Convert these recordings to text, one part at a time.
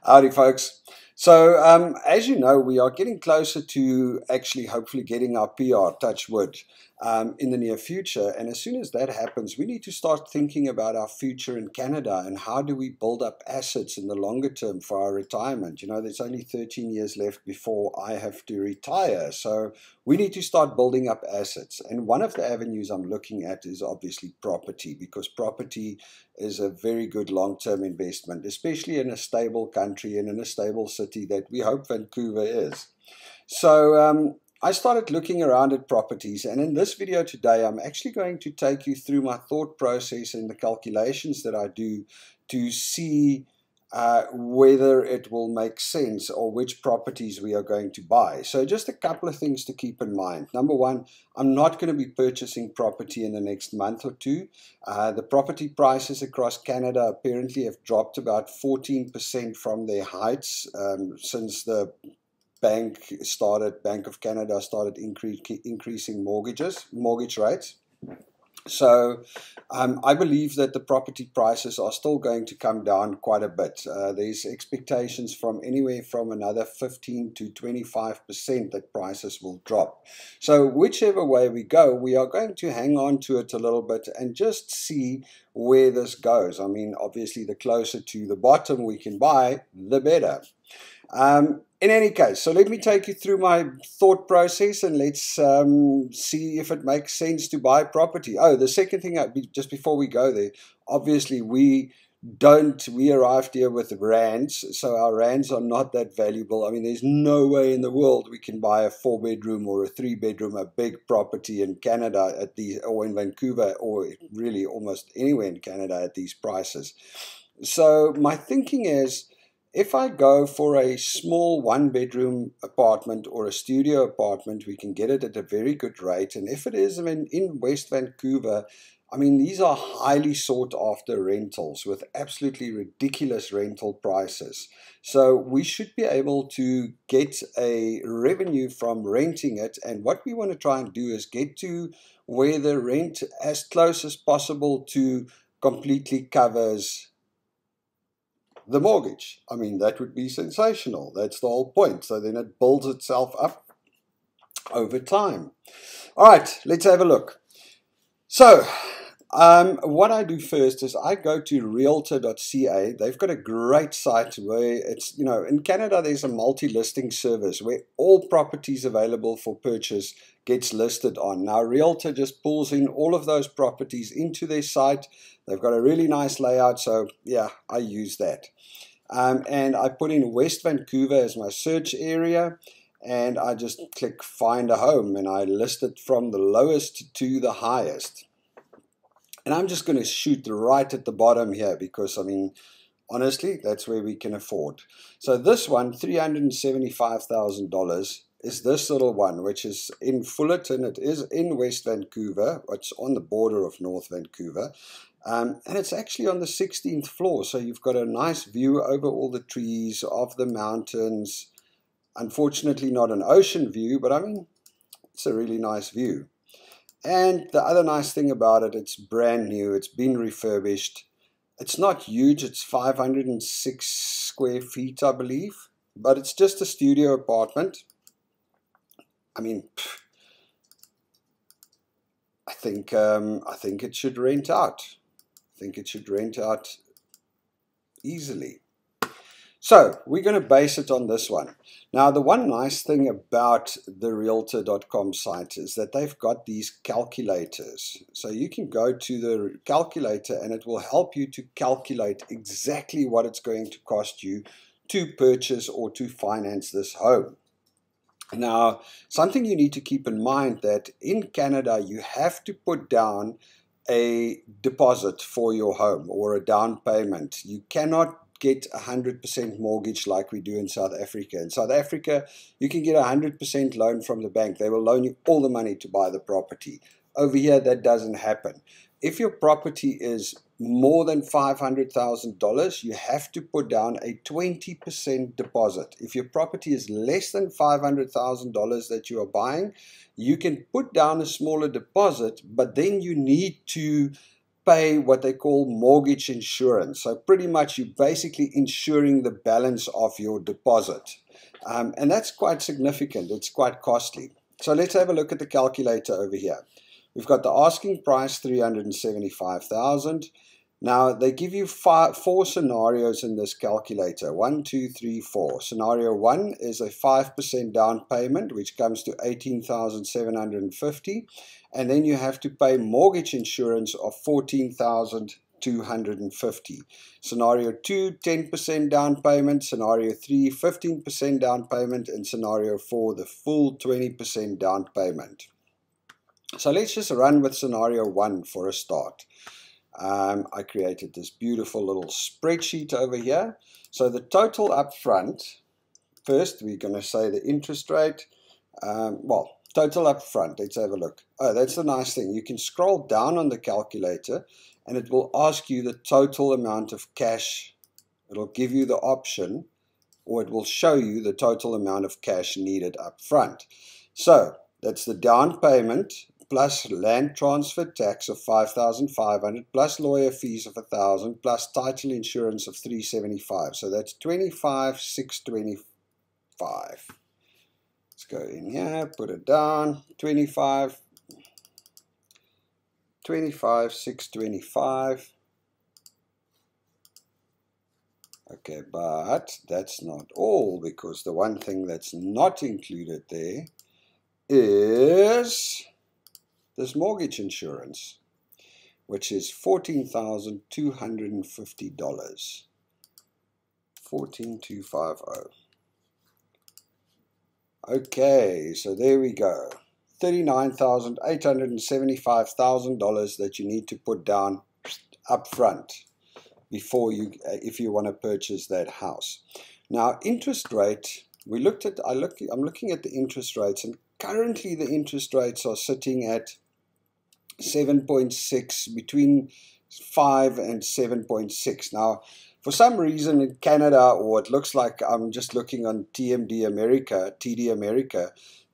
Howdy, folks. So, as you know, we are getting closer to actually hopefully getting our PR, touch wood, in the near future. And as soon as that happens, we need to start thinking about our future in Canada and how do we build up assets in the longer term for our retirement. You know, there's only 13 years left before I have to retire. So we need to start building up assets. And one of the avenues I'm looking at is obviously property, because property is a very good long-term investment, especially in a stable country and in a stable city that we hope Vancouver is. So I started looking around at properties, and in this video today I'm actually going to take you through my thought process and the calculations that I do to see whether it will make sense or which properties we are going to buy. So just a couple of things to keep in mind. Number one, I'm not going to be purchasing property in the next month or two. The property prices across Canada apparently have dropped about 14% from their heights since the Bank of Canada started increasing mortgage rates. So I believe that the property prices are still going to come down quite a bit. There's expectations from anywhere from another 15 to 25% that prices will drop. So whichever way we go, we are going to hang on to it a little bit and just see where this goes. I mean, obviously the closer to the bottom we can buy, the better. In any case, so let me take you through my thought process and let's see if it makes sense to buy property. Oh, the second thing, just before we go there, obviously we arrived here with rands, so our rands are not that valuable. I mean, there's no way in the world we can buy a 4-bedroom or a 3-bedroom, a big property in Canada at these, or in Vancouver, or really almost anywhere in Canada at these prices. So my thinking is, if I go for a small 1-bedroom apartment or a studio apartment, we can get it at a very good rate. And if it is in West Vancouver, I mean, these are highly sought after rentals with absolutely ridiculous rental prices. So we should be able to get a revenue from renting it. And what we want to try and do is get to where the rent as close as possible to completely covers the mortgage. I mean, that would be sensational. That's the whole point. So then it builds itself up over time. All right, let's have a look. So what I do first is I go to realtor.ca. They've got a great site where it's, you know, in Canada there's a multi-listing service where all properties available for purchase gets listed on. Now Realtor just pulls in all of those properties into their site. They've got a really nice layout, so yeah, I use that. And I put in West Vancouver as my search area, and I just click find a home, and I list it from the lowest to the highest. And I'm just going to shoot right at the bottom here because, I mean, honestly, that's where we can afford. So this one, $375,000, is this little one, which is in Fullerton. It is in West Vancouver. It's on the border of North Vancouver. And it's actually on the 16th floor. So you've got a nice view over all the trees, of the mountains. Unfortunately, not an ocean view, but I mean, it's a really nice view. And the other nice thing about it, it's brand new. It's been refurbished. It's not huge. It's 506 square feet, I believe. But it's just a studio apartment. I mean, I think it should rent out. I think it should rent out easily. So we're going to base it on this one. Now, the one nice thing about the realtor.com site is that they've got these calculators. So you can go to the calculator and it will help you to calculate exactly what it's going to cost you to purchase or to finance this home. Now, something you need to keep in mind that in Canada, you have to put down a deposit for your home or a down payment. You cannot get 100% mortgage like we do in South Africa. In South Africa, you can get 100% loan from the bank. They will loan you all the money to buy the property. Over here, that doesn't happen. If your property is more than $500,000, you have to put down a 20% deposit. If your property is less than $500,000 that you are buying, you can put down a smaller deposit, but then you need to pay what they call mortgage insurance. So pretty much you're basically insuring the balance of your deposit. And that's quite significant. It's quite costly. So let's have a look at the calculator over here. We've got the asking price, $375,000. Now, they give you four scenarios in this calculator. 1, 2, 3, 4. Scenario 1 is a 5% down payment, which comes to $18,750. And then you have to pay mortgage insurance of $14,250. Scenario 2, 10% down payment. Scenario 3, 15% down payment. And scenario 4, the full 20% down payment. So let's just run with scenario 1 for a start. I created this beautiful little spreadsheet over here. So the total up front, first we're going to say the interest rate. Total up front, let's have a look. Oh, that's the nice thing. You can scroll down on the calculator and it will ask you the total amount of cash. It'll give you the option, or it will show you the total amount of cash needed up front. So that's the down payment plus land transfer tax of $5,500 plus lawyer fees of $1,000 plus title insurance of $375. So that's $25,625. Let's go in here, put it down. $25,625. Okay, but that's not all, because the one thing that's not included there is this mortgage insurance, which is $14,250. 14,250. Okay, so there we go. $39,875,000 that you need to put down up front before you, if you want to purchase that house. Now, interest rate, I'm looking at the interest rates, and currently the interest rates are sitting at 7.6, between 5 and 7.6. Now, for some reason in Canada, or it looks like I'm just looking on TD America,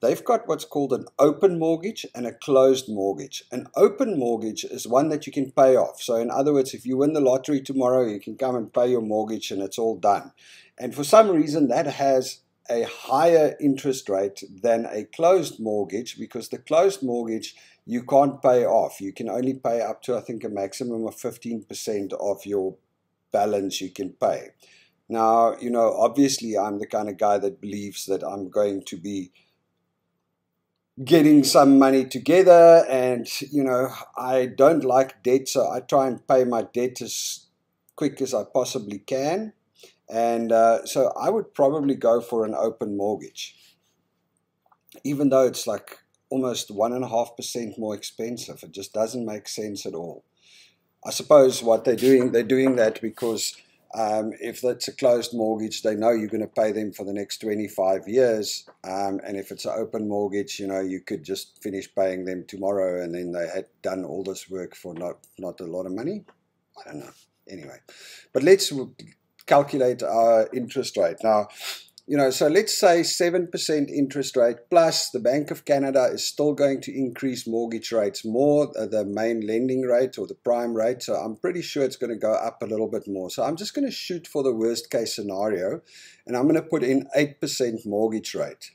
they've got what's called an open mortgage and a closed mortgage. An open mortgage is one that you can pay off. So in other words, if you win the lottery tomorrow, you can come and pay your mortgage and it's all done. And for some reason that has a higher interest rate than a closed mortgage, because the closed mortgage you can't pay off. You can only pay up to, I think, a maximum of 15% of your balance you can pay. Now, you know, obviously I'm the kind of guy that believes that I'm going to be getting some money together, and, you know, I don't like debt, so I try and pay my debt as quick as I possibly can. And so I would probably go for an open mortgage, even though it's like almost 1.5% more expensive. It just doesn't make sense at all. I suppose what they're doing that because if that's a closed mortgage, they know you're going to pay them for the next 25 years. And if it's an open mortgage, you know, you could just finish paying them tomorrow, and then they had done all this work for not a lot of money. I don't know. Anyway, but let's calculate our interest rate. Now, you know, so let's say 7% interest rate, plus the Bank of Canada is still going to increase mortgage rates more, the main lending rate or the prime rate. So I'm pretty sure it's going to go up a little bit more. So I'm just going to shoot for the worst case scenario, and I'm going to put in 8% mortgage rate,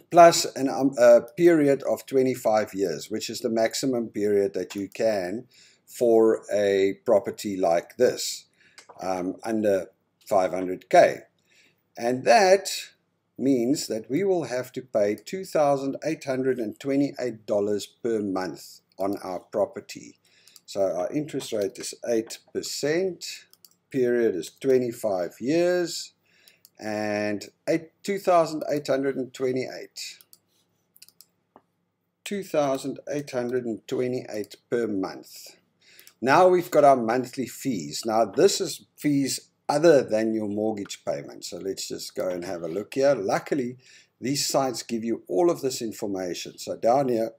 plus a period of 25 years, which is the maximum period that you can for a property like this, under 500K. And that means that we will have to pay $2,828 per month on our property. So our interest rate is 8%, period is 25 years, and $2,828 per month. Now we've got our monthly fees. Now this is fees other than your mortgage payment. So let's just go and have a look here. Luckily, these sites give you all of this information. So down here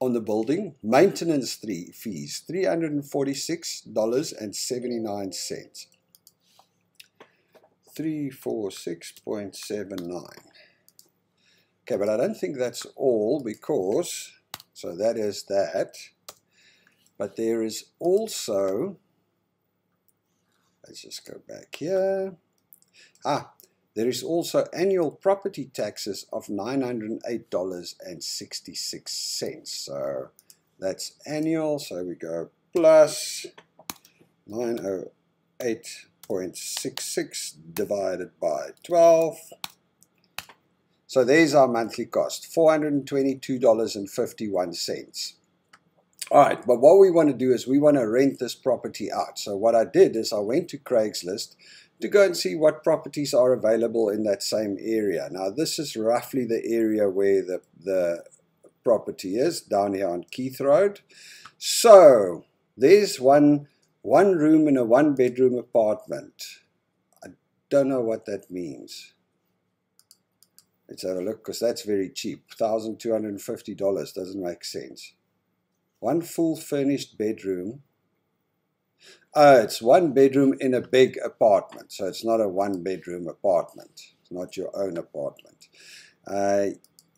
on the building, maintenance fees, $346.79. 346.79. Okay, but I don't think that's all, because, so that is that. But there is also, let's just go back here. There is also annual property taxes of $908.66. So that's annual. So we go plus 908.66 divided by 12. So there's our monthly cost, $422.51. All right, but what we want to do is we want to rent this property out. So what I did is I went to Craigslist to go and see what properties are available in that same area. Now this is roughly the area where the property is, down here on Keith Road. So there's one room in a 1-bedroom apartment. I don't know what that means. Let's have a look, because that's very cheap. $1,250 doesn't make sense. One full furnished bedroom. Oh, it's 1 bedroom in a big apartment. So it's not a 1-bedroom apartment. It's not your own apartment.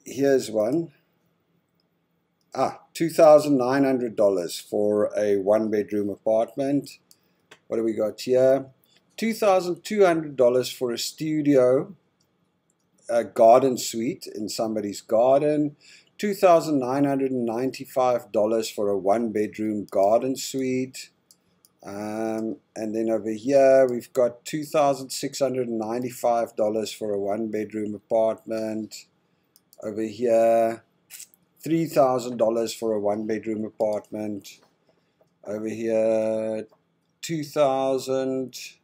Here's one. $2,900 for a 1-bedroom apartment. What do we got here? $2,200 for a studio, a garden suite in somebody's garden. $2,995 for a 1-bedroom garden suite. And then over here we've got $2,695 for a 1-bedroom apartment. Over here, $3,000 for a 1-bedroom apartment. Over here, $2,000.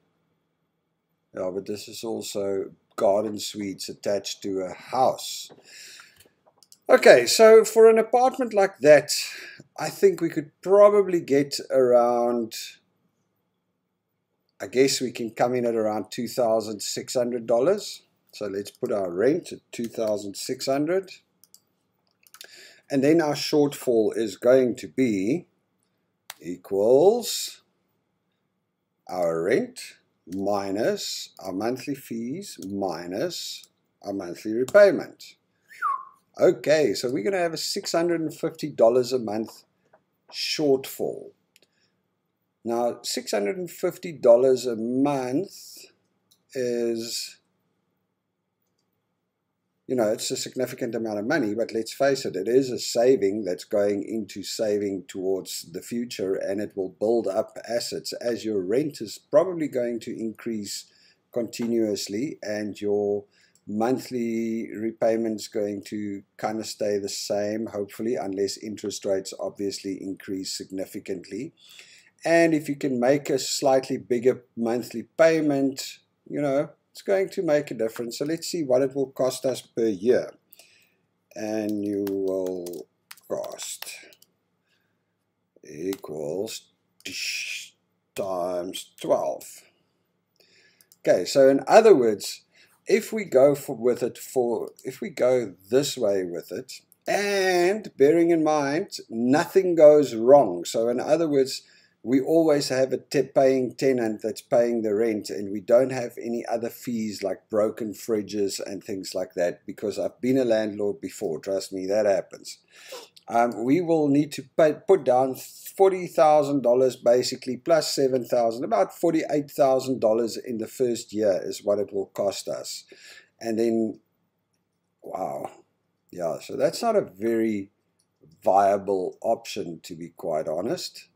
Yeah, but this is also garden suites attached to a house. Okay, so for an apartment like that, I think we could probably get around, I guess we can come in at around $2,600. So let's put our rent at $2,600. And then our shortfall is going to be equals our rent minus our monthly fees minus our monthly repayment. Okay, so we're going to have a $650 a month shortfall. Now, $650 a month is, you know, it's a significant amount of money, but let's face it, it is a saving that's going into saving towards the future, and it will build up assets as your rent is probably going to increase continuously, and your monthly repayments going to kind of stay the same, hopefully, unless interest rates obviously increase significantly. And if you can make a slightly bigger monthly payment, you know, it's going to make a difference. So let's see what it will cost us per year. Annual cost equals times 12. Okay, so in other words, if we go if we go this way with it, and bearing in mind nothing goes wrong, so in other words, we always have a paying tenant that's paying the rent, and we don't have any other fees like broken fridges and things like that, because I've been a landlord before, trust me, that happens. We will need to put down $40,000 basically, plus $7,000, about $48,000 in the first year is what it will cost us. And then, wow, yeah, so that's not a very viable option, to be quite honest.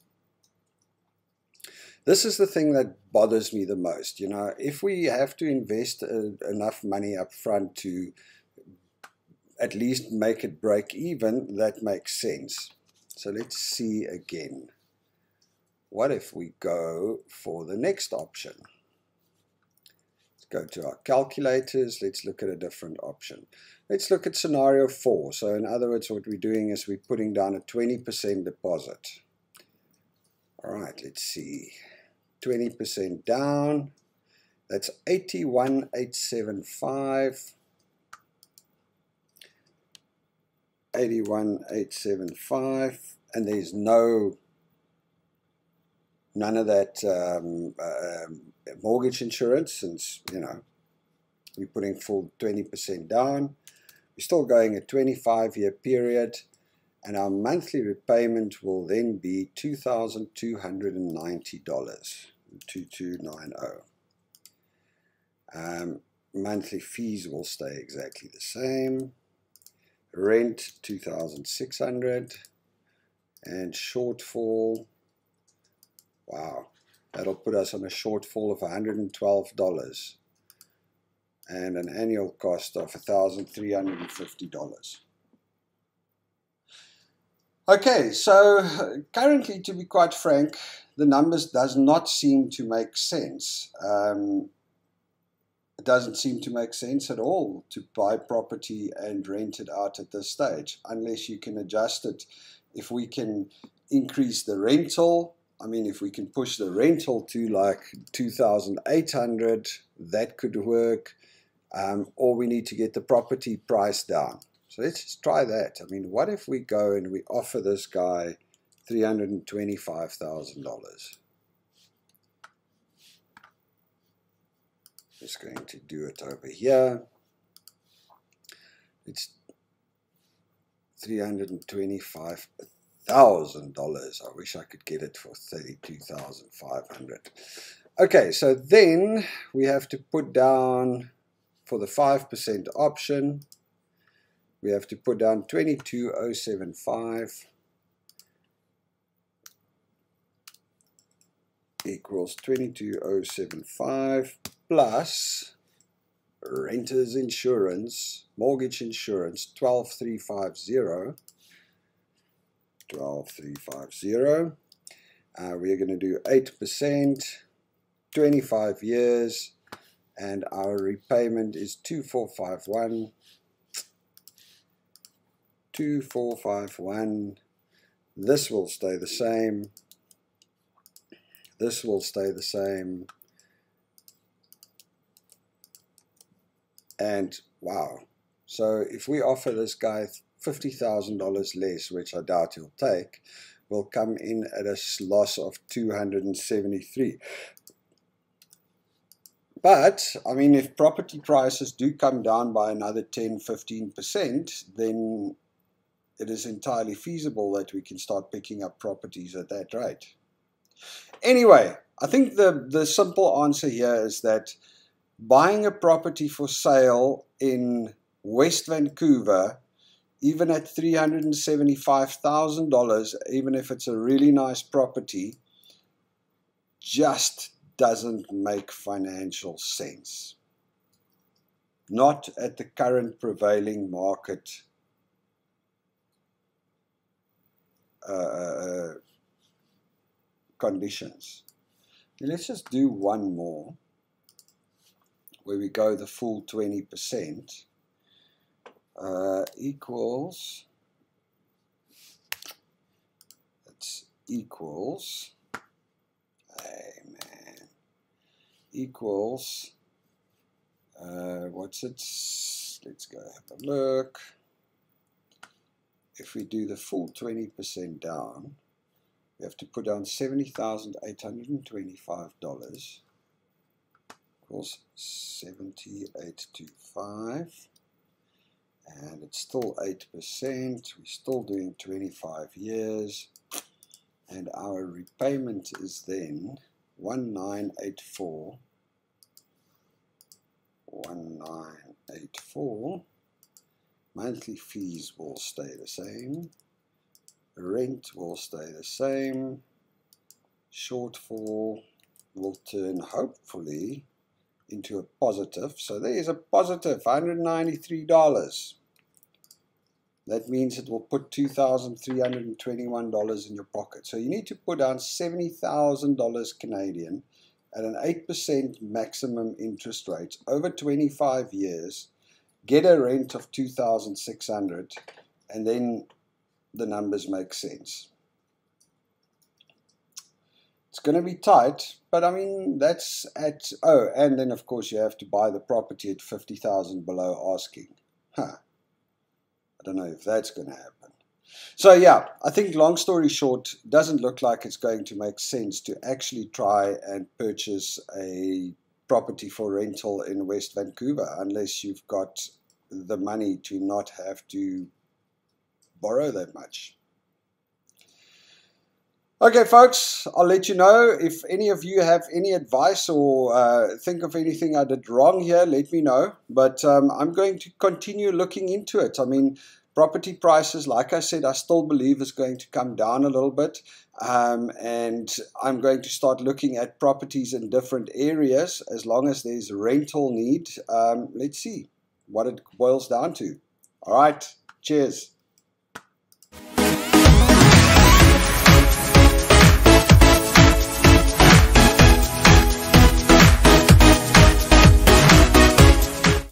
This is the thing that bothers me the most. You know, if we have to invest enough money up front to at least make it break even, that makes sense. So let's see again. What if we go for the next option? Let's go to our calculators. Let's look at a different option. Let's look at scenario 4. So in other words, what we're doing is we're putting down a 20% deposit. All right, let's see. 20% down. That's $81,875. $81,875, and there's none of that mortgage insurance, since, you know, we're putting full 20% down. We're still going a 25-year period, and our monthly repayment will then be $2,290, 2290. Monthly fees will stay exactly the same. Rent 2,600, and shortfall, wow, that'll put us on a shortfall of $112 and an annual cost of $1,350. Okay, so currently, to be quite frank, the numbers does not seem to make sense. It doesn't seem to make sense at all to buy property and rent it out at this stage, unless you can adjust it. If we can increase the rental, I mean, if we can push the rental to like 2,800, that could work. Or we need to get the property price down. So let's just try that. I mean, what if we go and we offer this guy $325,000? Just going to do it over here. It's $325,000. I wish I could get it for $32,500. Okay, so then we have to put down, for the 5% option, we have to put down 22,075 equals 22,075 plus renter's insurance, mortgage insurance, 12,350. We're going to do 8%, 25 years, and our repayment is 2451. 2451. This will stay the same. This will stay the same. And wow. So if we offer this guy $50,000 less, which I doubt he'll take, we'll come in at a loss of $273. But, I mean, if property prices do come down by another 10-15%, then it is entirely feasible that we can start picking up properties at that rate. Anyway, I think the simple answer here is that buying a property for sale in West Vancouver, even at $375,000, even if it's a really nice property, just doesn't make financial sense. Not at the current prevailing market conditions. Let's just do one more where we go the full 20%. Equals, it's equals, hey man, equals, what's it? Let's go have a look. If we do the full 20% down, we have to put down $70,825 equals 7,825, and it's still 8%. We're still doing 25 years, and our repayment is then 1984. 1984. Monthly fees will stay the same. Rent will stay the same. Shortfall will turn, hopefully, into a positive. So there is a positive $193. That means it will put $2,321 in your pocket. So you need to put down $70,000 Canadian at an 8% maximum interest rate over 25 years, get a rent of $2,600, and then the numbers make sense. It's going to be tight, but I mean, that's at, oh, and then of course you have to buy the property at $50,000 below asking. I don't know if that's going to happen. So yeah, I think long story short, doesn't look like it's going to make sense to actually try and purchase a property for rental in West Vancouver unless you've got the money to not have to borrow that much. Okay, folks, I'll let you know if any of you have any advice or think of anything I did wrong here, let me know. But I'm going to continue looking into it. I mean, property prices, like I said, I still believe is going to come down a little bit. And I'm going to start looking at properties in different areas as long as there's rental need. Let's see what it boils down to. All right, cheers.